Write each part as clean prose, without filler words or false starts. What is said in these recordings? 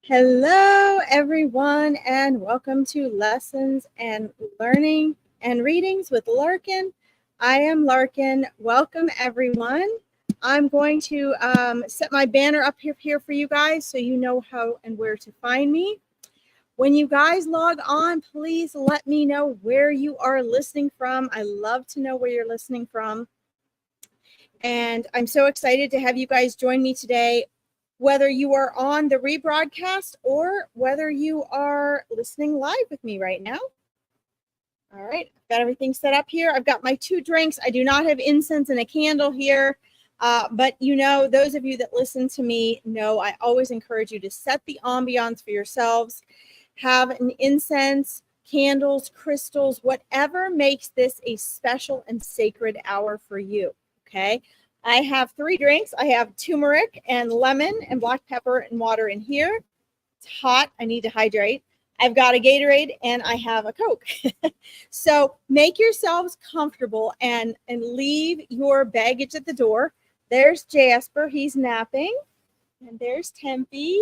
Hello, everyone, and welcome to Lessons and Learning and Readings with Larkin. I am Larkin. Welcome, everyone. I'm going to set my banner up here for you guys so you know how and where to find me. When you guys log on, please let me know where you are listening from. I love to know where you're listening from. And I'm so excited to have you guys join me today, whether you are on the rebroadcast or whether you are listening live with me right now. All right, I've got everything set up here. I've got my 2 drinks. I do not have incense and a candle here, but you know, those of you that listen to me know I always encourage you to set the ambiance for yourselves. Have an incense, candles, crystals, whatever makes this a special and sacred hour for you. Okay, I have 3 drinks. I have turmeric and lemon and black pepper and water in here. It's hot. I need to hydrate. I've got a Gatorade and I have a Coke. So make yourselves comfortable and leave your baggage at the door. There's Jasper. He's napping. And there's Tempe.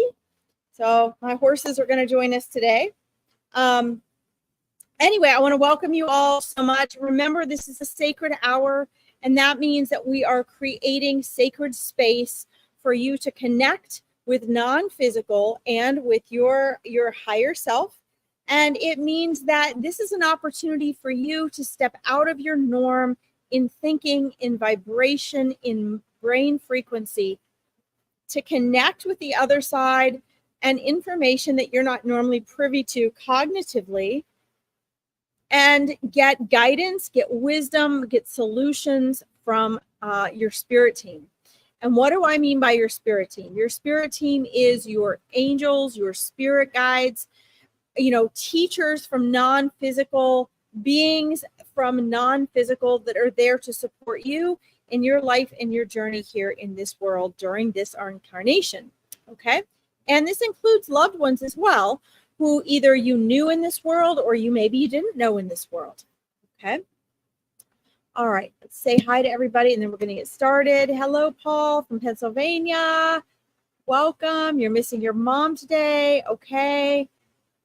So my horses are going to join us today. Anyway, I want to welcome you all so much. Remember, this is a sacred hour. And that means that we are creating sacred space for you to connect with non-physical and with your higher self. And it means that this is an opportunity for you to step out of your norm in thinking, in vibration, in brain frequency, to connect with the other side and information that you're not normally privy to cognitively, and get guidance, get wisdom, get solutions from your spirit team. And what do I mean by your spirit team? Your spirit team is your angels, your spirit guides, teachers from non-physical beings, from non-physical, that are there to support you in your life and your journey here in this world during this incarnation. Okay? And this includes loved ones as well, who either you knew in this world or maybe you didn't know in this world. Okay. All right. Let's say hi to everybody and then we're going to get started. Hello, Paul from Pennsylvania. Welcome. You're missing your mom today. Okay.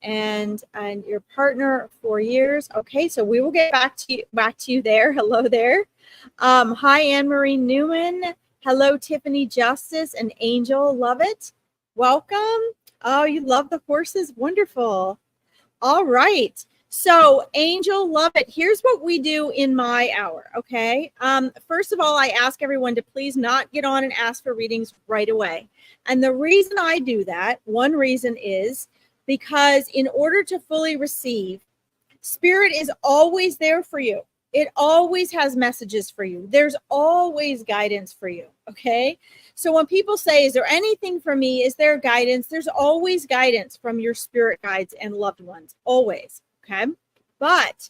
And your partner 4 years. Okay. So we will get back to you there. Hello there. Hi, Anne-Marie Newman. Hello, Tiffany Justice and Angel. Love it. Welcome. Oh, you love the horses? Wonderful. All right. So, Angel, love it. Here's what we do in my hour, okay? First of all, I ask everyone to please not get on and ask for readings right away. And the reason I do that, one reason is because in order to fully receive, Spirit is always there for you. It always has messages for you. There's always guidance for you, okay? So when people say, is there anything for me? Is there guidance? There's always guidance from your spirit guides and loved ones, always, okay? But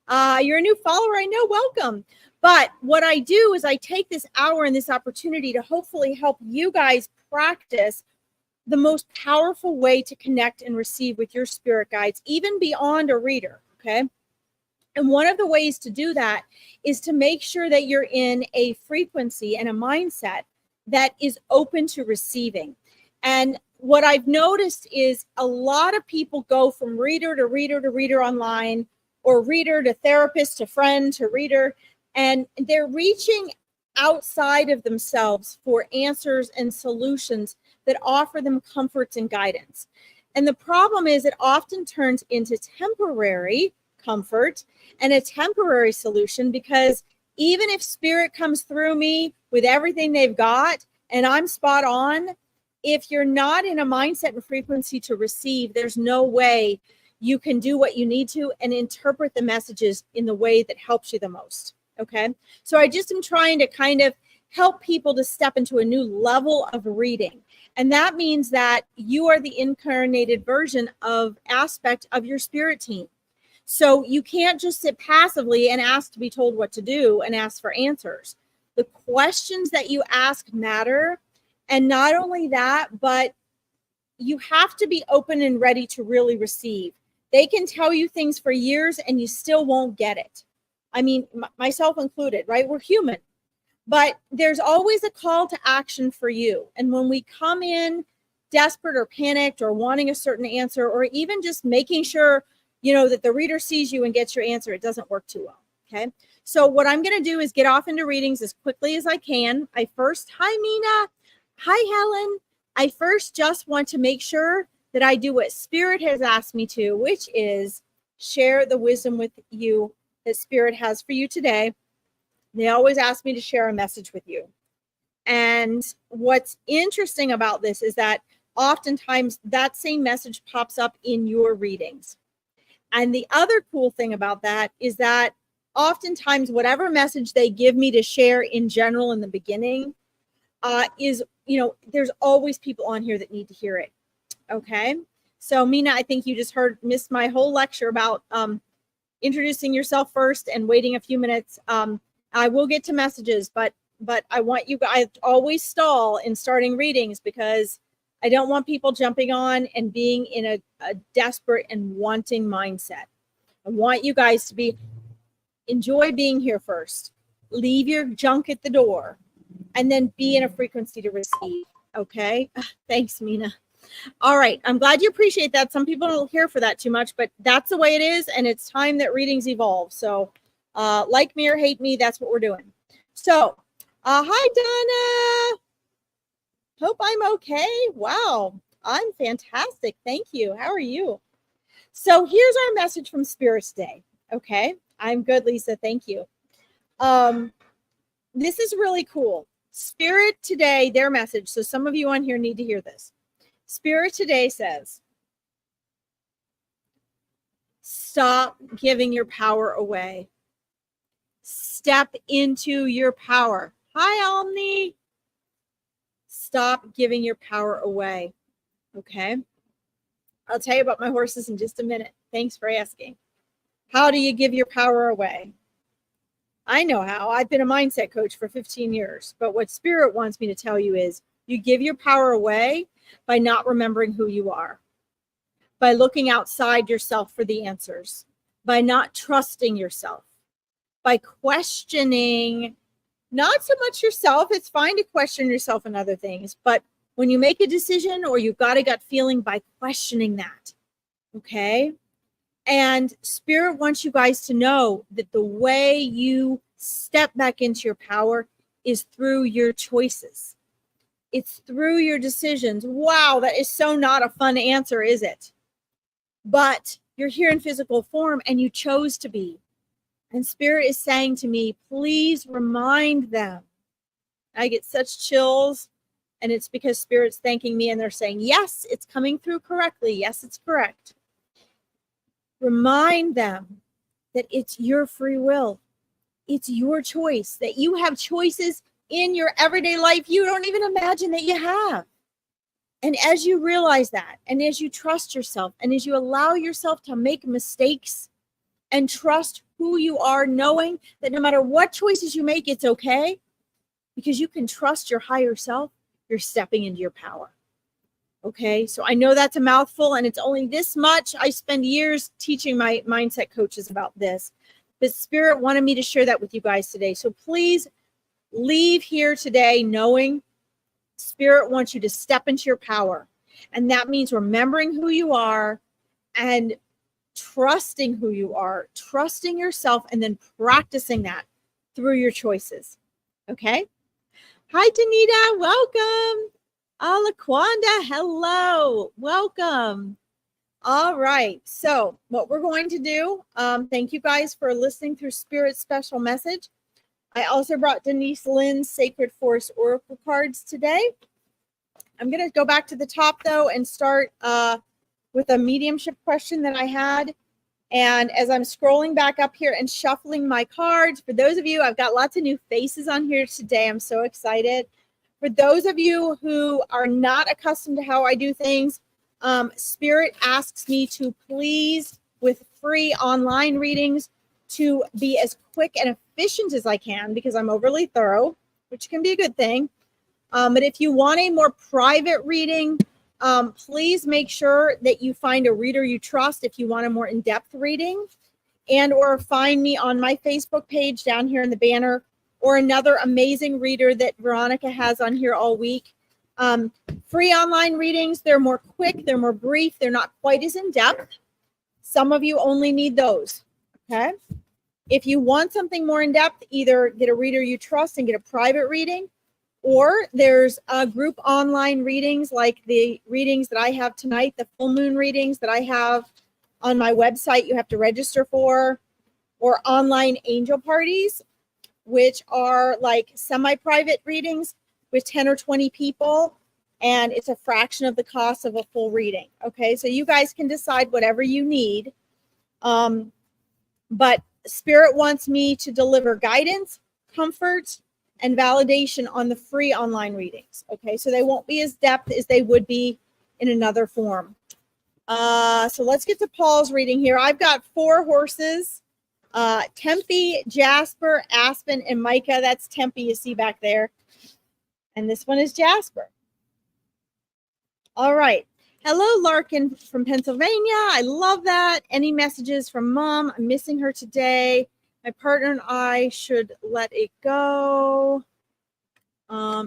you're a new follower, I know, welcome. But what I do is I take this hour and this opportunity to hopefully help you guys practice the most powerful way to connect and receive with your spirit guides, even beyond a reader, okay? And one of the ways to do that is to make sure that you're in a frequency and a mindset that is open to receiving. And what I've noticed is a lot of people go from reader to reader to reader online, or reader to therapist to friend to reader, and they're reaching outside of themselves for answers and solutions that offer them comforts and guidance. And the problem is it often turns into temporary comfort and a temporary solution, because even if spirit comes through me with everything they've got and I'm spot on, if you're not in a mindset and frequency to receive, there's no way you can do what you need to and interpret the messages in the way that helps you the most. Okay. So I just am trying to kind of help people to step into a new level of reading. And that means that you are the incarnated version of aspect of your spirit team. So you can't just sit passively and ask to be told what to do and ask for answers. The questions that you ask matter. And not only that, but you have to be open and ready to really receive. They can tell you things for years and you still won't get it. I mean, myself included, right? We're human. But there's always a call to action for you. And when we come in desperate or panicked or wanting a certain answer, or even just making sure, you know, that the reader sees you and gets your answer, it doesn't work too well. Okay. So what I'm going to do is get off into readings as quickly as I can. Hi, Mina. Hi, Helen. I first just want to make sure that I do what Spirit has asked me to, which is share the wisdom with you that Spirit has for you today. They always ask me to share a message with you. And what's interesting about this is that oftentimes that same message pops up in your readings. And the other cool thing about that is that oftentimes whatever message they give me to share in general in the beginning is, you know, there's always people on here that need to hear it. Okay. So Mina, I think you just missed my whole lecture about introducing yourself first and waiting a few minutes. I will get to messages, but I want you guys always stall in starting readings, because I don't want people jumping on and being in a desperate and wanting mindset. I want you guys to enjoy being here first. Leave your junk at the door and then be in a frequency to receive. Okay. Thanks, Mina. All right. I'm glad you appreciate that. Some people don't care for that too much, but that's the way it is. And it's time that readings evolve. So like me or hate me, that's what we're doing. So hi, Donna. Hope I'm okay. Wow. I'm fantastic. Thank you. How are you? So here's our message from Spirit today. Okay. I'm good, Lisa. Thank you. This is really cool. Spirit today, their message. So some of you on here need to hear this. Spirit today says, stop giving your power away. Step into your power. Hi, Omni. Stop giving your power away. Okay. I'll tell you about my horses in just a minute. Thanks for asking. How do you give your power away? I know how. I've been a mindset coach for 15 years. But what Spirit wants me to tell you is you give your power away by not remembering who you are, by looking outside yourself for the answers, by not trusting yourself, by questioning not so much yourself. It's fine to question yourself and other things, but when you make a decision or you've got a gut feeling, by questioning that. Okay. And Spirit wants you guys to know that the way you step back into your power is through your choices. It's through your decisions. Wow, that is so not a fun answer, is it? But you're here in physical form and you chose to be. And Spirit is saying to me, please remind them. I get such chills, and it's because Spirit's thanking me and they're saying, yes, it's coming through correctly. Yes, it's correct. Remind them that it's your free will. It's your choice, that you have choices in your everyday life you don't even imagine that you have. And as you realize that, and as you trust yourself, and as you allow yourself to make mistakes and trust who you are, knowing that no matter what choices you make, it's okay, because you can trust your higher self, you're stepping into your power. Okay, so I know that's a mouthful and it's only this much. I spend years teaching my mindset coaches about this, but Spirit wanted me to share that with you guys today. So please leave here today knowing Spirit wants you to step into your power. And that means remembering who you are and trusting who you are, trusting yourself, and then practicing that through your choices. Okay. Hi, Danita. Welcome. Laquanda. Hello. Welcome. All right. So what we're going to do, thank you guys for listening through Spirit's special message. I also brought Denise Lynn's Sacred Force Oracle cards today. I'm going to go back to the top, though, and start with a mediumship question that I had. And as I'm scrolling back up here and shuffling my cards, for those of you, I've got lots of new faces on here today. I'm so excited. For those of you who are not accustomed to how I do things, Spirit asks me to please, with free online readings, to be as quick and efficient as I can, because I'm overly thorough, which can be a good thing. But if you want a more private reading, please make sure that you find a reader you trust if you want a more in-depth reading, and or find me on my Facebook page down here in the banner, or another amazing reader that Veronica has on here all week. Free online readings, they're more quick, they're more brief, they're not quite as in-depth. Some of you only need those, okay? If you want something more in-depth, either get a reader you trust and get a private reading, or there's group online readings like the readings that I have tonight, the full moon readings that I have on my website you have to register for, or online angel parties, which are like semi-private readings with 10 or 20 people, and it's a fraction of the cost of a full reading. Okay, so you guys can decide whatever you need. But Spirit wants me to deliver guidance, comfort, and validation on the free online readings. Okay, so they won't be as depth as they would be in another form. So let's get to Paul's reading here. I've got 4 horses. Tempe, Jasper, Aspen, and Micah. That's Tempe you see back there. And this one is Jasper. All right. Hello, Larkin from Pennsylvania. I love that. Any messages from Mom? I'm missing her today. My partner and I should let it go.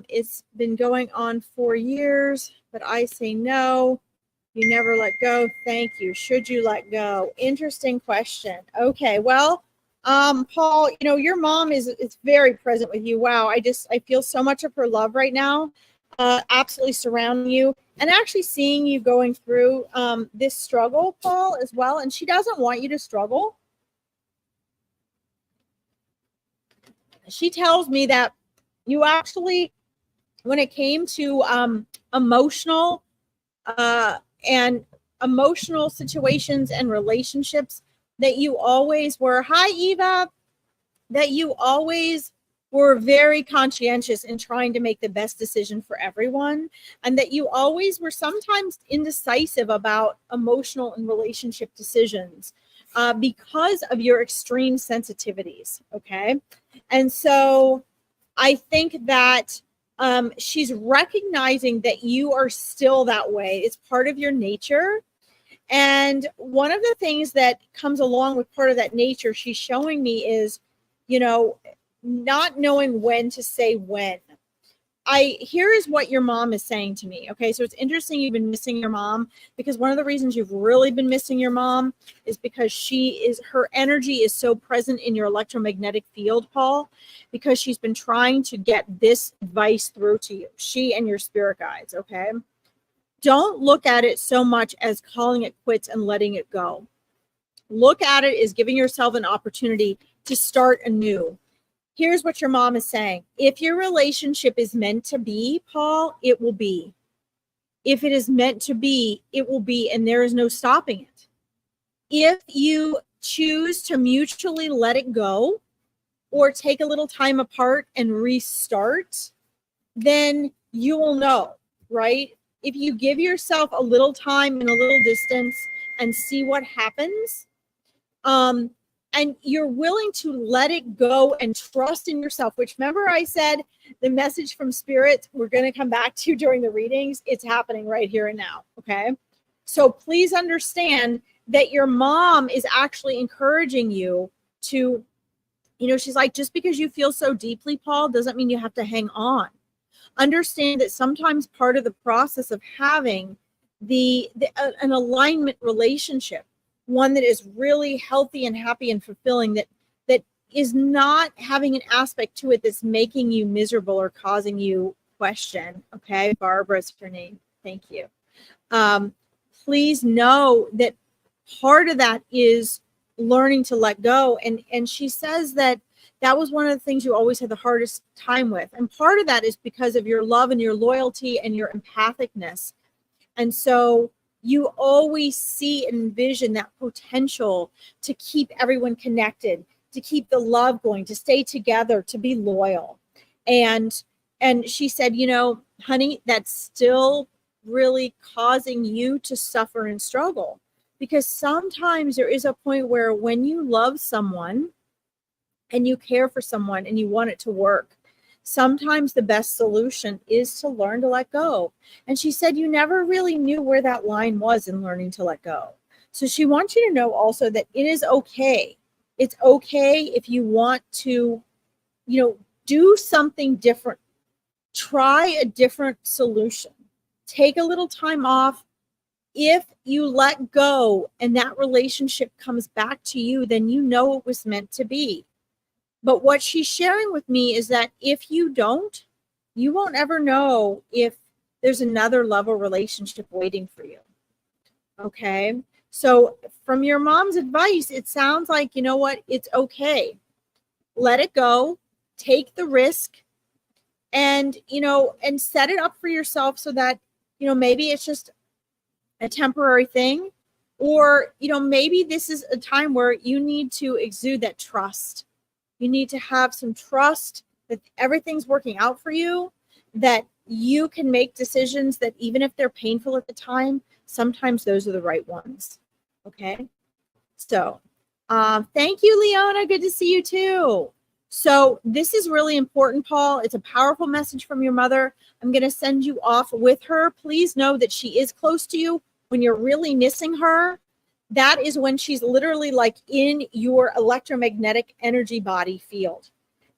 It's been going on 4 years, but I say no. You never let go. Thank you. Should you let go? Interesting question. Okay, well, Paul, you know, your mom is very present with you. Wow, I feel so much of her love right now. Absolutely surrounding you and actually seeing you going through this struggle, Paul, as well. And she doesn't want you to struggle. She tells me that you actually, when it came to emotional situations and relationships, that you always were, hi Eva, that you always were very conscientious in trying to make the best decision for everyone, and that you always were sometimes indecisive about emotional and relationship decisions because of your extreme sensitivities, okay? And so I think that she's recognizing that you are still that way. It's part of your nature. And one of the things that comes along with part of that nature she's showing me is, you know, not knowing when to say when. Here is what your mom is saying to me. Okay, so it's interesting you've been missing your mom, because one of the reasons you've really been missing your mom is because her energy is so present in your electromagnetic field, Paul, because she's been trying to get this advice through to you, she and your spirit guides, okay? Don't look at it so much as calling it quits and letting it go. Look at it as giving yourself an opportunity to start anew. Here's what your mom is saying. If your relationship is meant to be, Paul, it will be. If it is meant to be, it will be, and there is no stopping it. If you choose to mutually let it go or take a little time apart and restart, then you will know, right? If you give yourself a little time and a little distance and see what happens, and you're willing to let it go and trust in yourself, which, remember I said the message from Spirit we're going to come back to during the readings, it's happening right here and now, okay? So please understand that your mom is actually encouraging you to, you know, she's like, just because you feel so deeply, Paul, doesn't mean you have to hang on. Understand that sometimes part of the process of having an alignment relationship, one that is really healthy and happy and fulfilling, that is not having an aspect to it that's making you miserable or causing you question. Okay, Barbara's her name. Thank you. Please know that part of that is learning to let go. And she says that was one of the things you always had the hardest time with. And part of that is because of your love and your loyalty and your empathicness. And so you always see and envision that potential to keep everyone connected, to keep the love going, to stay together, to be loyal. And she said, you know, honey, that's still really causing you to suffer and struggle, because sometimes there is a point where when you love someone and you care for someone and you want it to work, sometimes the best solution is to learn to let go. And she said you never really knew where that line was in learning to let go. So she wants you to know also that it is okay. It's okay if you want to, you know, do something different Try a different solution. Take a little time off. If you let go and that relationship comes back to you, then you know it was meant to be. But what she's sharing with me is that if you don't, you won't ever know if there's another level relationship waiting for you. Okay. So from your mom's advice, it sounds like, you know what? It's okay. Let it go. Take the risk and, and set it up for yourself so that, maybe it's just a temporary thing, or, maybe this is a time where you need to exude that trust. You need to have some trust that everything's working out for you, that you can make decisions that even if they're painful at the time, sometimes those are the right ones. Okay. So, thank you, Leona. Good to see you too. So this is really important, Paul. It's a powerful message from your mother. I'm going to send you off with her. Please know that she is close to you. When you're really missing her, that is when she's literally like in your electromagnetic energy body field.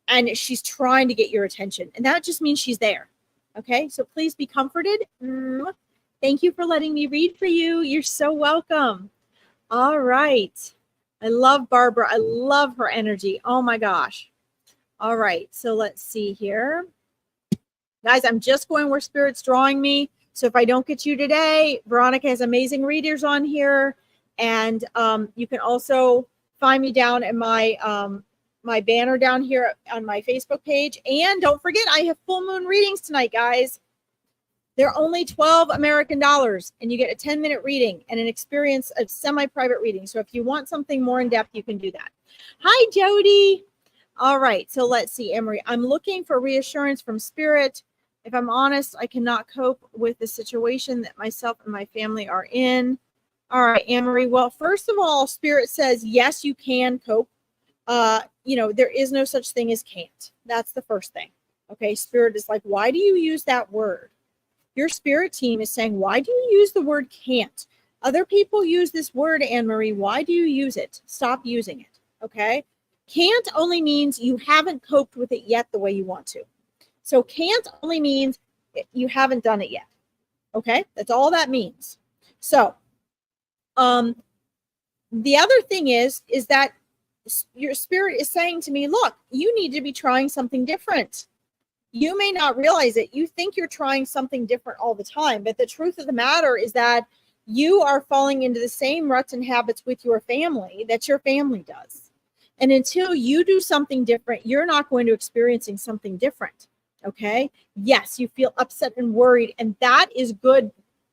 And she's trying to get your attention. And that just means she's there. Okay, so please be comforted. Thank you for letting me read for you. You're so welcome. All right. I love Barbara. I love her energy. Oh my gosh. All right, so let's see here. Guys, I'm just going where Spirit's drawing me. So if I don't get you today, Veronica has amazing readers on here. And you can also find me down at my my banner down here on my Facebook page. And don't forget, I have full moon readings tonight, guys. They're only $12 American, and you get a 10-minute reading and an experience of semi-private reading. So if you want something more in depth, you can do that. Hi, Jody. All right, so let's see, Emery. I'm looking for reassurance from Spirit. If I'm honest, I cannot cope with the situation that myself and my family are in. All right, Emery. Well, first of all, Spirit says, yes, you can cope. There is no such thing as can't. That's the first thing. Okay, Spirit is like, why do you use that word? Your Spirit team is saying, why do you use the word can't? Other people use this word, Anne-Marie. Why do you use it? Stop using it, okay? Can't only means you haven't coped with it yet the way you want to. So can't only means you haven't done it yet. Okay, that's all that means. So the other thing is that your Spirit is saying to me, look, you need to be trying something different. You may not realize it. You think you're trying something different all the time, but the truth of the matter is that you are falling into the same ruts and habits with your family that your family does. And until you do something different, you're not going to experiencing something different. Okay. Yes, you feel upset and worried. And that is good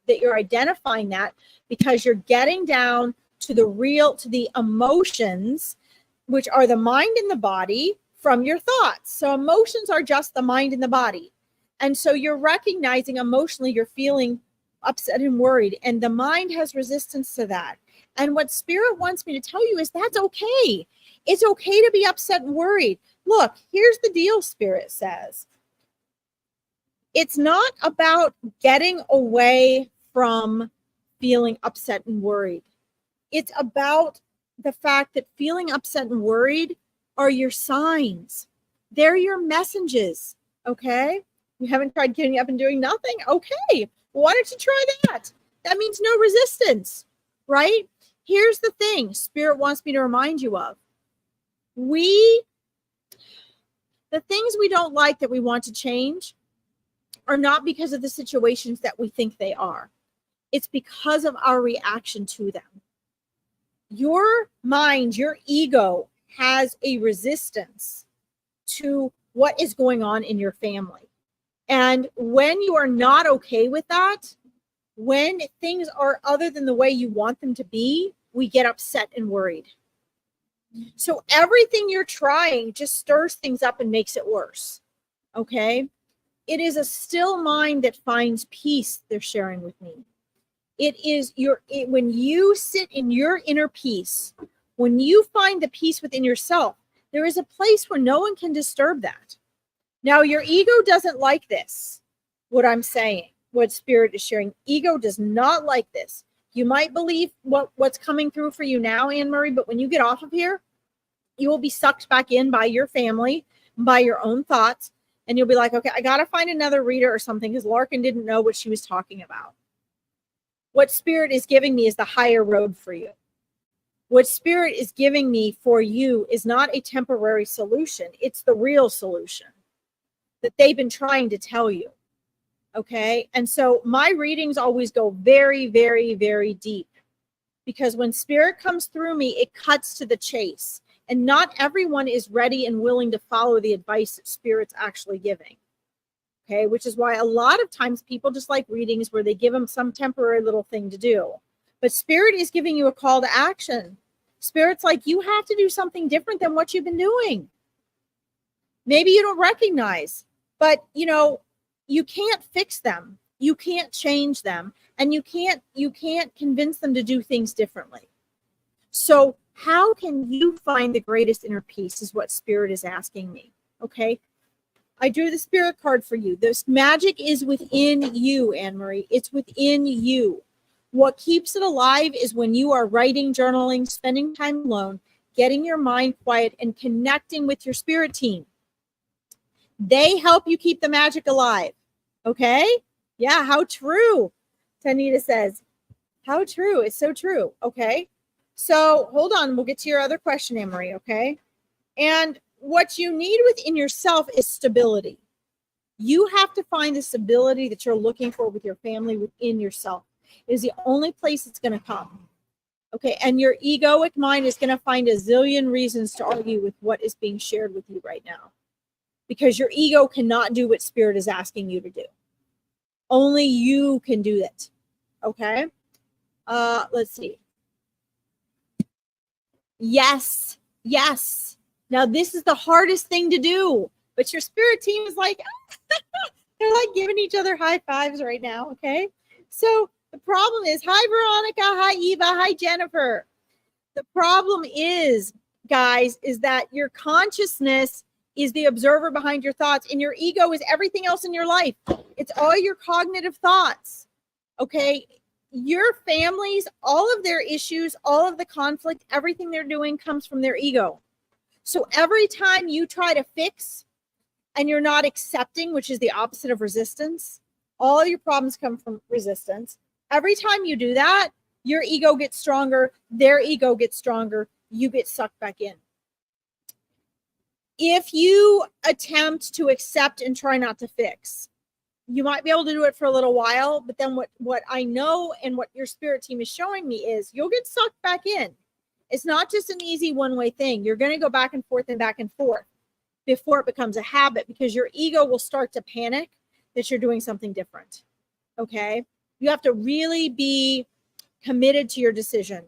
that you're identifying that, because you're getting down to the emotions, which are the mind and the body from your thoughts. So emotions are just the mind and the body. And so you're recognizing emotionally you're feeling upset and worried, and the mind has resistance to that. And what Spirit wants me to tell you is that's okay. It's okay to be upset and worried. Look, here's the deal, Spirit says. It's not about getting away from feeling upset and worried. It's about the fact that feeling upset and worried are your signs. They're your messages, okay? You haven't tried getting up and doing nothing? Okay, why don't you try that? That means no resistance, right? Here's the thing Spirit wants me to remind you of. The things we don't like that we want to change are not because of the situations that we think they are. It's because of our reaction to them. Your mind, your ego has a resistance to what is going on in your family. And when you are not okay with that, when things are other than the way you want them to be, we get upset and worried. So everything you're trying just stirs things up and makes it worse. Okay? It is a still mind that finds peace, they're sharing with me. It is when you sit in your inner peace, when you find the peace within yourself, there is a place where no one can disturb that. Now, your ego doesn't like this, what I'm saying, what Spirit is sharing. Ego does not like this. You might believe what's coming through for you now, Anne-Marie, but when you get off of here, you will be sucked back in by your family, by your own thoughts, And you'll be like, okay, I got to find another reader or something because Larkin didn't know what she was talking about. What Spirit is giving me is the higher road for you. What Spirit is giving me for you is not a temporary solution. It's the real solution that they've been trying to tell you. Okay. And so my readings always go very, very, very deep, because when Spirit comes through me, it cuts to the chase. And not everyone is ready and willing to follow the advice that Spirit's actually giving. Okay. Which is why a lot of times people just like readings where they give them some temporary little thing to do. But Spirit is giving you a call to action. Spirit's like, you have to do something different than what you've been doing. Maybe you don't recognize, but you know, you can't fix them. You can't change them. And you can't convince them to do things differently. So how can you find the greatest inner peace is what Spirit is asking me. Okay. I drew the Spirit card for you. This magic is within you, Anne-Marie. It's within you. What keeps it alive is when you are writing, journaling, spending time alone, getting your mind quiet, and connecting with your spirit team. They help you keep the magic alive. Okay? Yeah, how true, Tanita says. How true. It's so true. Okay? So hold on. We'll get to your other question, Anne-Marie. Okay? And what you need within yourself is stability. You have to find the stability that you're looking for with your family within yourself. It is the only place it's going to come. Okay. And your egoic mind is going to find a zillion reasons to argue with what is being shared with you right now, because your ego cannot do what Spirit is asking you to do. Only you can do it. Okay. Let's see. Yes. Yes. Now this is the hardest thing to do, but your spirit team is like, they're like giving each other high fives right now. Okay. So the problem is, hi, Veronica, hi, Eva, hi, Jennifer. The problem is, guys, is that your consciousness is the observer behind your thoughts, and your ego is everything else in your life. It's all your cognitive thoughts. Okay. Your families, all of their issues, all of the conflict, everything they're doing comes from their ego. So every time you try to fix and you're not accepting, which is the opposite of resistance, all your problems come from resistance. Every time you do that, your ego gets stronger, their ego gets stronger, you get sucked back in. If you attempt to accept and try not to fix, you might be able to do it for a little while, but then what I know and what your spirit team is showing me is you'll get sucked back in. It's not just an easy one-way thing. You're going to go back and forth before it becomes a habit, because your ego will start to panic that you're doing something different. Okay? You have to really be committed to your decision.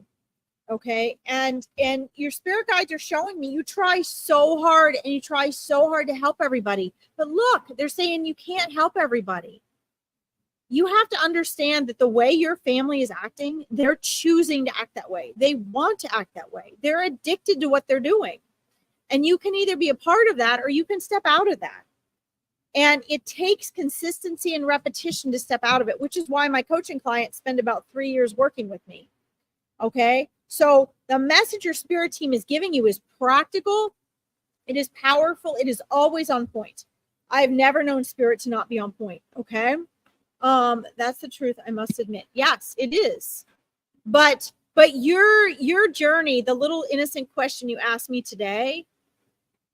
Okay? And your spirit guides are showing me you try so hard to help everybody. But look, they're saying you can't help everybody. You have to understand that the way your family is acting, they're choosing to act that way. They want to act that way. They're addicted to what they're doing. And you can either be a part of that or you can step out of that. And it takes consistency and repetition to step out of it, which is why my coaching clients spend about 3 years working with me. Okay. So the message your spirit team is giving you is practical. It is powerful. It is always on point. I've never known spirit to not be on point. Okay. That's the truth. I must admit. Yes, it is. But your journey, the little innocent question you asked me today,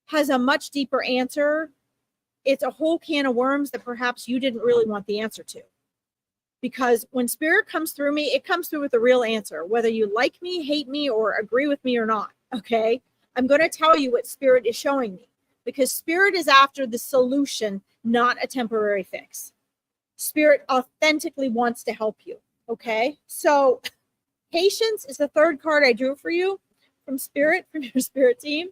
has a much deeper answer. It's a whole can of worms that perhaps you didn't really want the answer to. Because when spirit comes through me, it comes through with a real answer, whether you like me, hate me, or agree with me or not. Okay. I'm going to tell you what spirit is showing me, because spirit is after the solution, not a temporary fix. Spirit authentically wants to help you. Okay. So patience is the third card I drew for you from spirit, from your spirit team.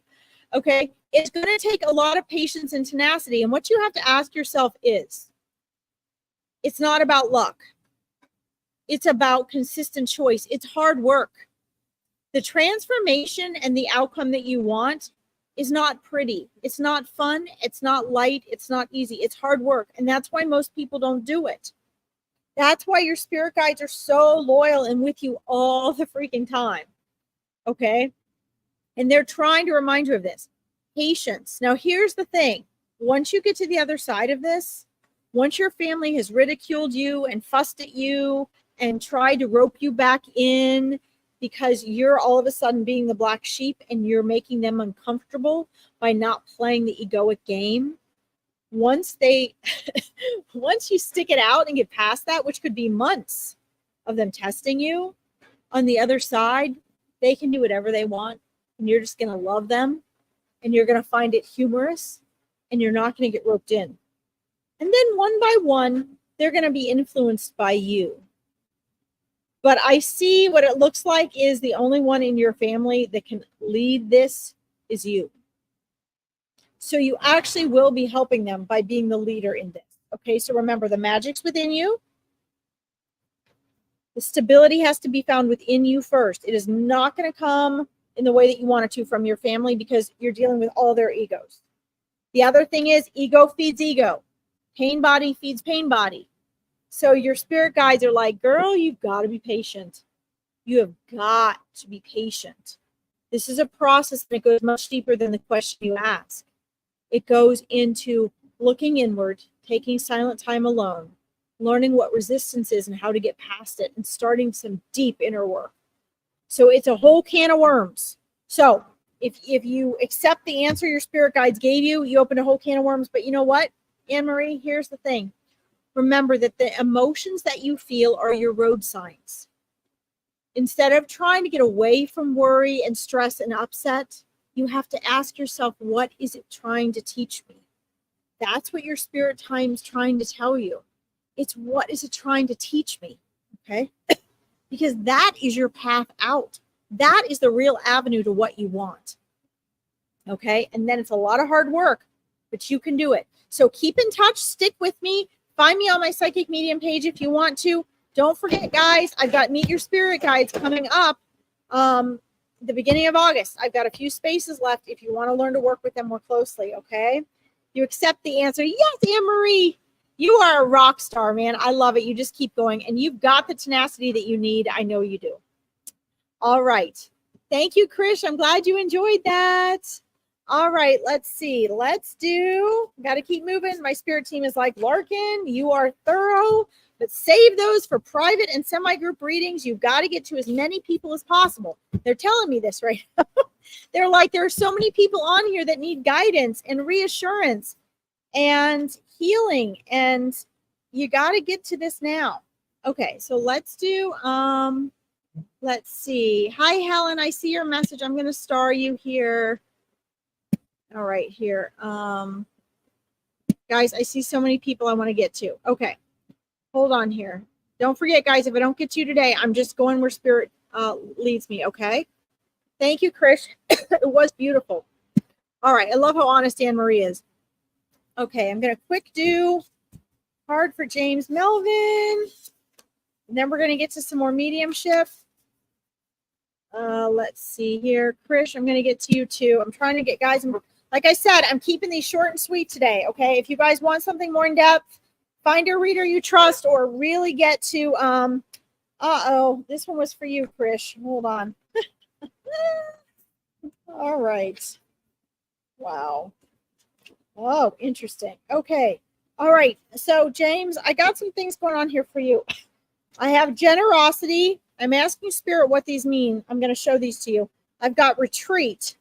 Okay. It's going to take a lot of patience and tenacity. And what you have to ask yourself is, it's not about luck. It's about consistent choice. It's hard work. The transformation and the outcome that you want is not pretty. It's not fun. It's not light. It's not easy. It's hard work. And that's why most people don't do it. That's why your spirit guides are so loyal and with you all the freaking time. Okay. And they're trying to remind you of this. Patience. Now, here's the thing. once you get to the other side of this, once your family has ridiculed you and fussed at you and tried to rope you back in because you're all of a sudden being the black sheep and you're making them uncomfortable by not playing the egoic game, once you stick it out and get past that, which could be months of them testing you, on the other side, they can do whatever they want, and you're just going to love them, and you're going to find it humorous, and you're not going to get roped in. And then one by one, they're going to be influenced by you. But I see what it looks like is the only one in your family that can lead this is you. So you actually will be helping them by being the leader in this. Okay, so remember, the magic's within you. The stability has to be found within you first. It is not going to come in the way that you want it to from your family because you're dealing with all their egos. The other thing is ego feeds ego. Pain body feeds pain body. So your spirit guides are like, girl, you've got to be patient. You have got to be patient. This is a process that goes much deeper than the question you ask. It goes into looking inward, taking silent time alone, learning what resistance is and how to get past it, and starting some deep inner work. So it's a whole can of worms. So if you accept the answer your spirit guides gave you, you open a whole can of worms. But you know what, Anne-Marie, here's the thing. Remember that the emotions that you feel are your road signs. Instead of trying to get away from worry and stress and upset, you have to ask yourself, what is it trying to teach me? That's what your spirit time's trying to tell you. It's what is it trying to teach me, okay? Because that is your path out. That is the real avenue to what you want, okay? And then it's a lot of hard work, but you can do it. So keep in touch. Stick with me. Find me on my Psychic Medium page if you want to. Don't forget, guys, I've got Meet Your Spirit Guides coming up the beginning of August. I've got a few spaces left if you want to learn to work with them more closely, okay? You accept the answer. Yes, Anne-Marie. You are a rock star, man. I love it. You just keep going, and you've got the tenacity that you need. I know you do. All right. Thank you, Krish. I'm glad you enjoyed that. All right. Let's see. Got to keep moving. My spirit team is like, Larkin, you are thorough, but save those for private and semi-group readings. You've got to get to as many people as possible. They're telling me this right now. They're like, there are so many people on here that need guidance and reassurance and healing, and you got to get to this now. Okay, so let's do let's see. Hi Helen, I see your message. I'm going to star you here. All right, here. Guys, I see so many people I want to get to. Okay, hold on here. Don't forget, guys, if I don't get to you today, I'm just going where spirit leads me. Okay, thank you, Krish. It was beautiful. All right, I love how honest Anne-Marie is. Okay, I'm going to quick do hard for James Melvin. And then we're going to get to some more mediumship. Let's see here. Krish, I'm going to get to you too. I'm trying to get guys. Like I said, I'm keeping these short and sweet today. Okay, if you guys want something more in depth, find a reader you trust or really get to. This one was for you, Krish. Hold on. All right. Wow. Oh, interesting. Okay. All right. So, James, I got some things going on here for you. I have generosity. I'm asking Spirit what these mean. I'm going to show these to you. I've got retreat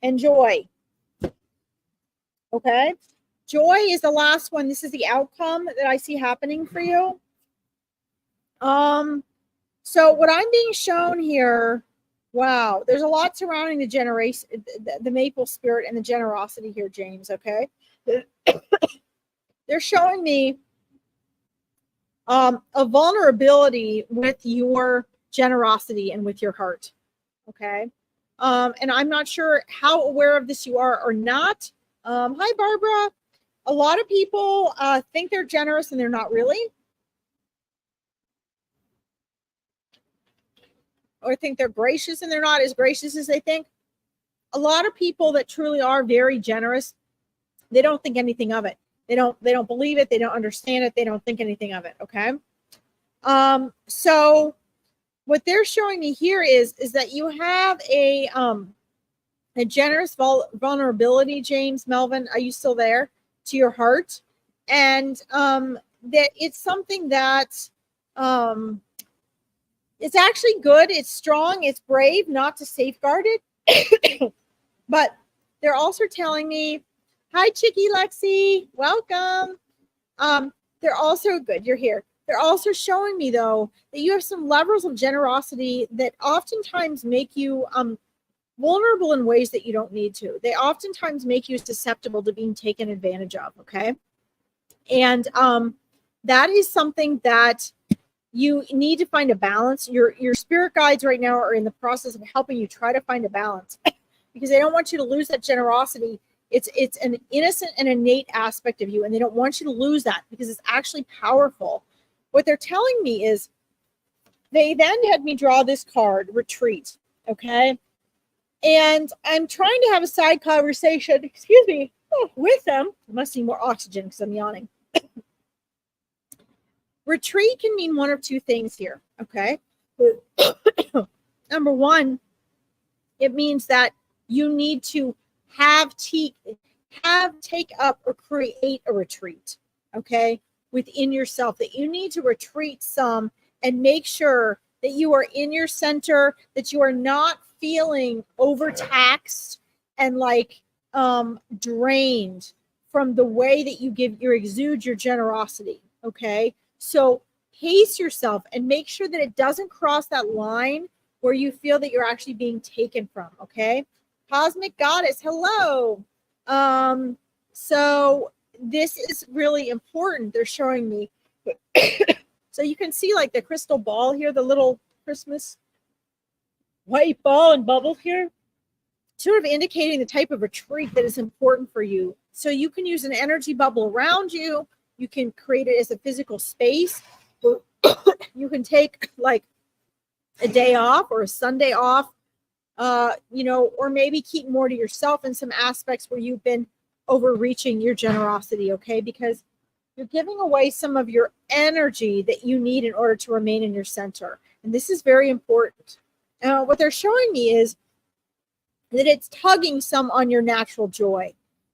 and joy. Okay. Joy is the last one. This is the outcome that I see happening for you. So what I'm being shown here, wow, there's a lot surrounding the generation, the maple spirit and the generosity here, James, okay? They're showing me a vulnerability with your generosity and with your heart, okay? And I'm not sure how aware of this you are or not. Hi, Barbara. A lot of people think they're generous and they're not really. Or think they're gracious and they're not as gracious as they think. A lot of people that truly are very generous, they don't think anything of it. They don't believe it. They don't understand it. They don't think anything of it. Okay. So what they're showing me here is that you have a a generous vulnerability, James, Melvin, are you still there? To your heart. And that it's something that it's actually good, it's strong, it's brave not to safeguard it. But they're also telling me, hi, Chicky Lexi, welcome. They're also good, you're here. They're also showing me, though, that you have some levels of generosity that oftentimes make you vulnerable in ways that you don't need to. They oftentimes make you susceptible to being taken advantage of, okay? And that is something that you need to find a balance. Your spirit guides right now are in the process of helping you try to find a balance because they don't want you to lose that generosity. It's an innocent and innate aspect of you, and they don't want you to lose that because it's actually powerful. What they're telling me is they then had me draw this card, retreat, okay? And I'm trying to have a side conversation, excuse me, with them. I must need more oxygen because I'm yawning. Retreat can mean one of two things here, okay? Number one, it means that you need to take up or create a retreat, okay, within yourself, that you need to retreat some and make sure that you are in your center, that you are not feeling overtaxed and like drained from the way that you exude your generosity, okay? So pace yourself and make sure that it doesn't cross that line where you feel that you're actually being taken from, okay? Cosmic Goddess, hello. So this is really important. They're showing me. So you can see like the crystal ball here, the little Christmas white ball and bubble here, sort of indicating the type of retreat that is important for you. So you can use an energy bubble around you. You can create it as a physical space. You can take like a day off or a Sunday off, or maybe keep more to yourself in some aspects where you've been overreaching your generosity, okay? Because you're giving away some of your energy that you need in order to remain in your center. And this is very important. What they're showing me is that it's tugging some on your natural joy.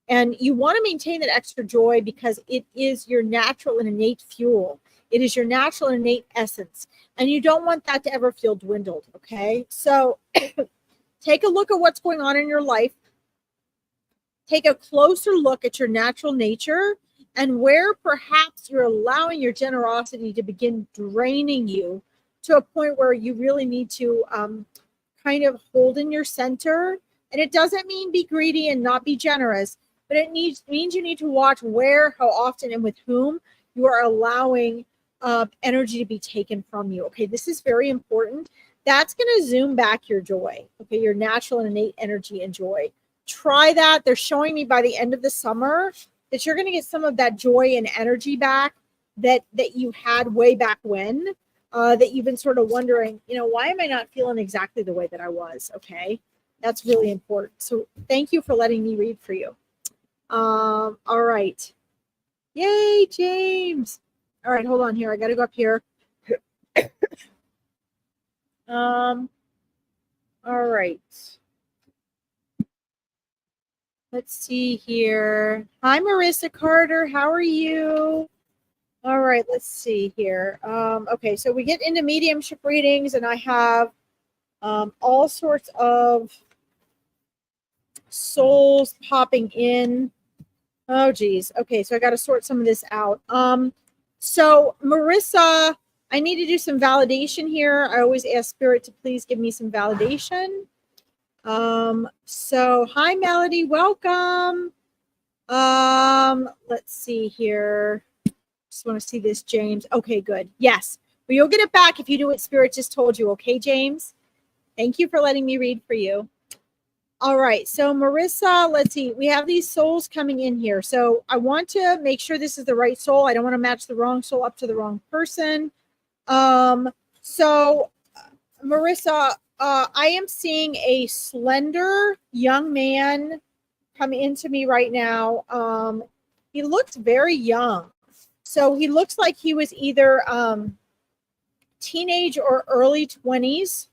And you want to maintain that extra joy because it is your natural and innate fuel. It is your natural and innate essence. And you don't want that to ever feel dwindled, okay? So take a look at what's going on in your life. Take a closer look at your natural nature and where perhaps you're allowing your generosity to begin draining you to a point where you really need to kind of hold in your center. And it doesn't mean be greedy and not be generous, but it means you need to watch where, how often, and with whom you are allowing energy to be taken from you. Okay, this is very important. That's going to zoom back your joy, okay, your natural and innate energy and joy. Try that. They're showing me by the end of the summer that you're going to get some of that joy and energy back that you had way back when, that you've been sort of wondering, why am I not feeling exactly the way that I was? Okay, that's really important. So thank you for letting me read for you. All right. Yay, James. All right, hold on here. I got to go up here. All right. Let's see here. Hi, Marissa Carter. How are you? All right, let's see here. Okay, so we get into mediumship readings, and I have all sorts of souls popping in. Oh, geez. Okay, so I got to sort some of this out. So, Marissa, I need to do some validation here. I always ask Spirit to please give me some validation. So hi, Melody, welcome. Let's see here. Just want to see this, James. Okay, good. Yes, but you'll get it back if you do what Spirit just told you. Okay, James? Thank you for letting me read for you. All right, so Marissa, let's see. We have these souls coming in here. So I want to make sure this is the right soul. I don't want to match the wrong soul up to the wrong person. So Marissa, I am seeing a slender young man come into me right now. He looks very young. So he looks like he was either teenage or early 20s.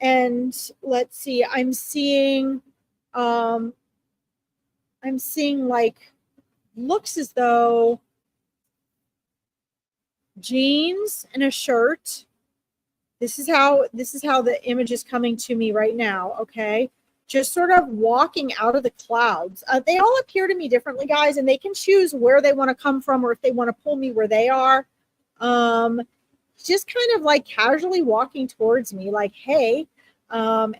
And let's see, I'm seeing like, looks as though jeans and a shirt. This is how the image is coming to me right now. Okay. Just sort of walking out of the clouds. They all appear to me differently, guys, and they can choose where they want to come from or if they want to pull me where they are. Just kind of like casually walking towards me, like, hey. You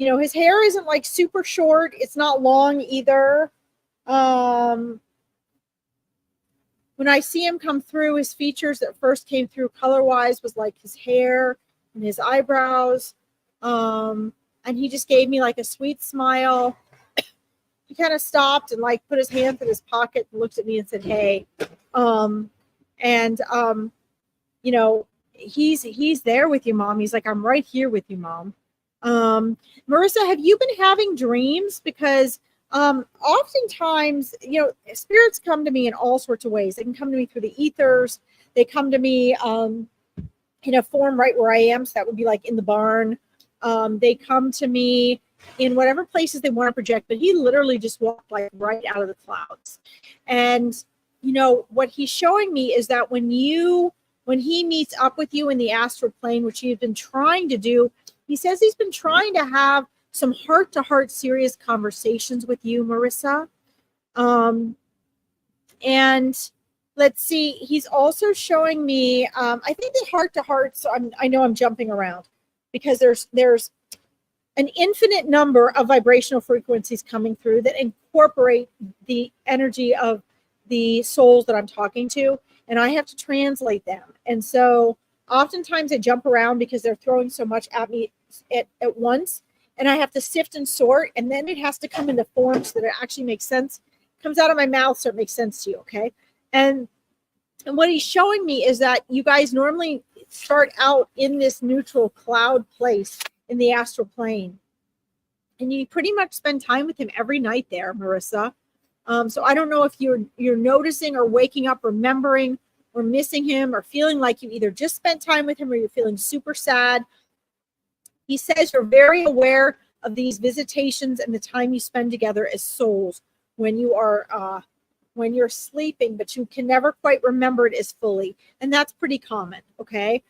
know, his hair isn't like super short. It's not long either. When I see him come through, his features that first came through color-wise was like his hair and his eyebrows. And he just gave me like a sweet smile. He kind of stopped and like put his hands in his pocket and looked at me and said, hey. You know, he's there with you, Mom. He's like, I'm right here with you, Mom. Marissa, have you been having dreams? Because oftentimes, you know, spirits come to me in all sorts of ways. They can come to me through the ethers. They come to me in a form right where I am. So that would be like in the barn. They come to me in whatever places they want to project, but he literally just walked like right out of the clouds. And, you know, what he's showing me is that when he meets up with you in the astral plane, which he's been trying to do, he says he's been trying to have some heart-to-heart serious conversations with you, Marissa. And let's see, he's also showing me, I think the heart-to-heart, so I know I'm jumping around because there's an infinite number of vibrational frequencies coming through that incorporate the energy of the souls that I'm talking to, and I have to translate them. And so oftentimes I jump around because they're throwing so much at me at once, and I have to sift and sort, and then it has to come into form so that it actually makes sense. It comes out of my mouth so it makes sense to you, okay? And what he's showing me is that you guys normally start out in this neutral cloud place in the astral plane, and you pretty much spend time with him every night there, Marissa. So I don't know if you're noticing or waking up remembering or missing him or feeling like you either just spent time with him or you're feeling super sad. He says you're very aware of these visitations and the time you spend together as souls when you're sleeping, but you can never quite remember it as fully. And that's pretty common, okay?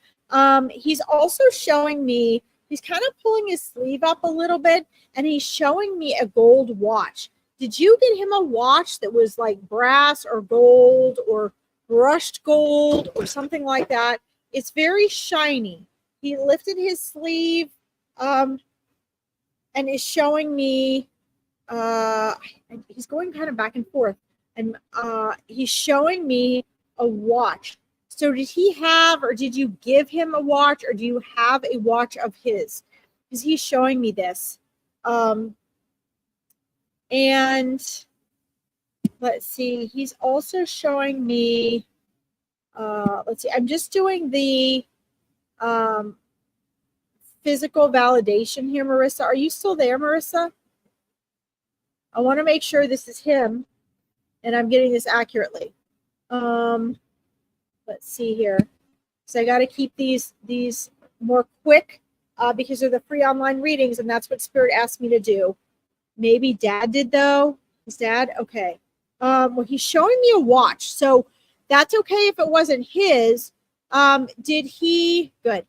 He's also showing me, he's kind of pulling his sleeve up a little bit, and he's showing me a gold watch. Did you get him a watch that was like brass or gold or brushed gold or something like that? It's very shiny. He lifted his sleeve and is showing me, he's going kind of back and forth, and he's showing me a watch. So did he have, or did you give him a watch, or do you have a watch of his? Because he's showing me this. And let's see, he's also showing me, let's see, I'm just doing the physical validation here, Marissa. Are you still there, Marissa? I want to make sure this is him and I'm getting this accurately. Let's see here. So I got to keep these more quick because they're the free online readings, and that's what Spirit asked me to do. Maybe Dad did, though. His dad? Okay. Well, he's showing me a watch, so that's okay if it wasn't his. Did he? Good.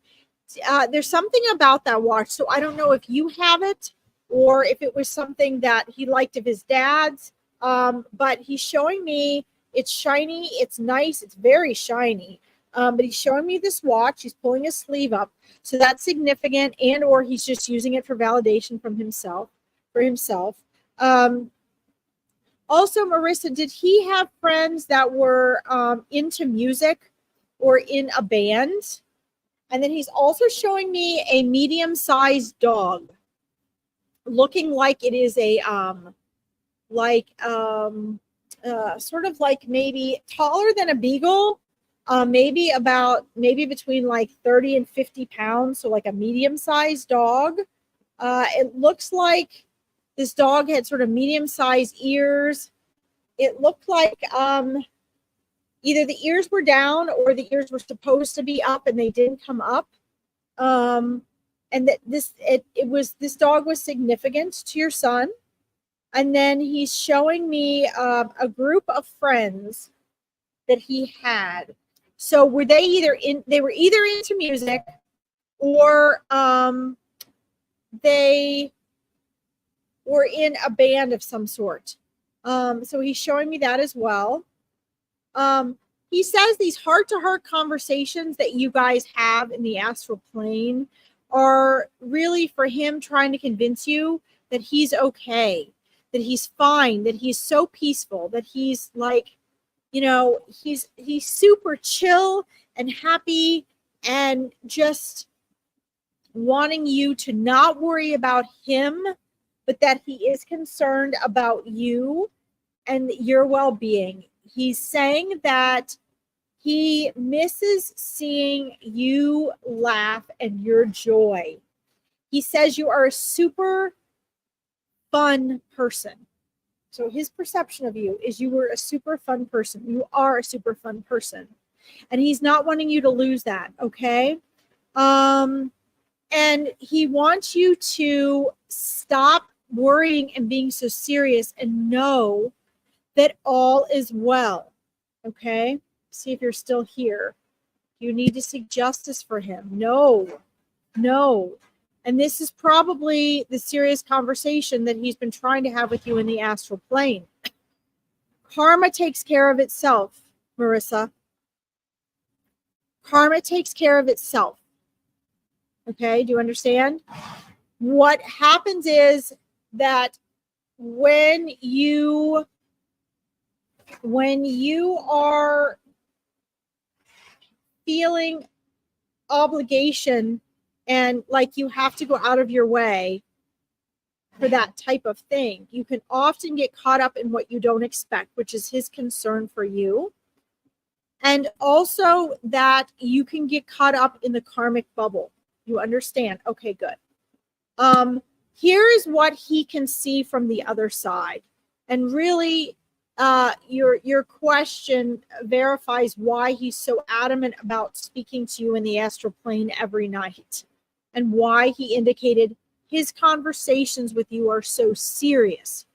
There's something about that watch, so I don't know if you have it or if it was something that he liked of his dad's, but he's showing me it's shiny, it's nice, it's very shiny, but he's showing me this watch. He's pulling his sleeve up, so that's significant, and or he's just using it for validation from himself, for himself. Also, Marissa, did he have friends that were into music or in a band? And then he's also showing me a medium-sized dog, looking like it is a sort of like maybe taller than a beagle, maybe between like 30 and 50 pounds, so like a medium-sized dog. It looks like this dog had sort of medium-sized ears. It looked like either the ears were down or the ears were supposed to be up and they didn't come up. And that this dog was significant to your son. And then he's showing me a group of friends that he had. So were they they were either into music, or they were in a band of some sort. So he's showing me that as well. He says these heart-to-heart conversations that you guys have in the astral plane are really for him trying to convince you that he's okay, that he's fine, that he's so peaceful, that he's like, you know, he's super chill and happy, and just wanting you to not worry about him, but that he is concerned about you and your well-being. He's saying that he misses seeing you laugh and your joy. He says you are a super fun person. So his perception of you is you were a super fun person. You are a super fun person. And he's not wanting you to lose that, okay? And he wants you to stop worrying and being so serious and know that all is well, okay? See if you're still here. You need to seek justice for him. No. And this is probably the serious conversation that he's been trying to have with you in the astral plane. Karma takes care of itself, Marissa. Karma takes care of itself. Okay, do you understand? What happens is that when you are feeling obligation and like you have to go out of your way for that type of thing, you can often get caught up in what you don't expect, which is his concern for you. And also that you can get caught up in the karmic bubble. You understand? Okay, good. Here is what he can see from the other side. And really, your question verifies why he's so adamant about speaking to you in the astral plane every night, and why he indicated his conversations with you are so serious.